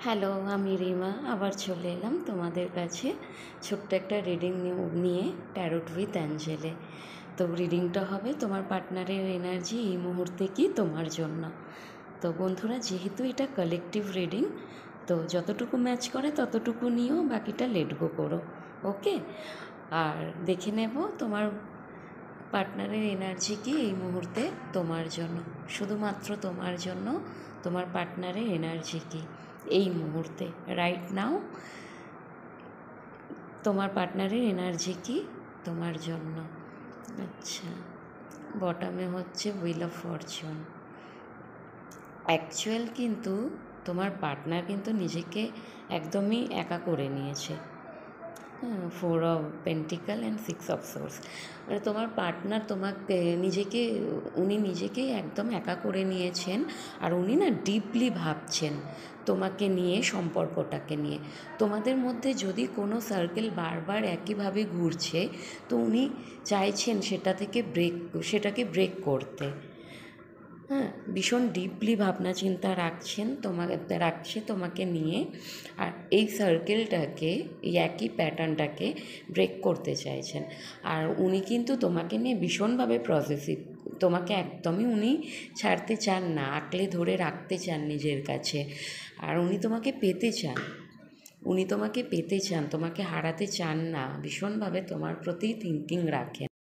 Hello, আমি রিমা আবার চলে এলাম তোমাদের কাছে ছোট্ট একটা রিডিং নিয়ে ট্যারোট উইথ অ্যাঞ্জেলে। তো রিডিংটা হবে তোমার পার্টনারের এনার্জি এই মুহূর্তে কি তোমার জন্য। তো বন্ধুরা, যেহেতু এটা কালেকটিভ রিডিং, তো যতটুকু ম্যাচ করে ততটুকু নিও, বাকিটা লেট গো করো। ওকে, আর দেখে নেব তোমার পার্টনারের এনার্জি কি এই মুহূর্তে তোমার জন্য, শুধুমাত্র তোমার জন্য তোমার পার্টনারের এনার্জি কি এই মুহূর্তে, রাইট নাও। তোমার পার্টনারের এনার্জি কি তোমার জন্য। আচ্ছা, বটমে হচ্ছে হুইল অফ ফরচুন। অ্যাকচুয়াল কিন্তু তোমার পার্টনার কিন্তু নিজেকে একদমই একা করে নিয়েছে। Four of pentacle and six of swords, মানে তোমার পার্টনার উনি নিজেকেই একদম একা করে নিয়েছেন। আর উনি না ডিপলি ভাবছেন তোমাকে নিয়ে, সম্পর্কটাকে নিয়ে। তোমাদের মধ্যে যদি কোনো সার্কেল বারবার একইভাবে ঘুরছে, তো উনি চাইছেন সেটাকে ব্রেক করতে। ভীষণ ডিপলি ভাবনা চিন্তা রাখছে তোমাকে নিয়ে। আর এই সার্কেলটাকে, এই একই প্যাটার্নটাকে ব্রেক করতে চাইছেন। আর উনি কিন্তু তোমাকে নিয়ে ভীষণভাবে পজিটিভ। তোমাকে একদমই উনি ছাড়তে চান না, আঁকড়ে ধরে রাখতে চান নিজের কাছে। আর উনি তোমাকে পেতে চান, তোমাকে হারাতে চান না, ভীষণভাবে তোমার প্রতি থিঙ্কিং রাখেন।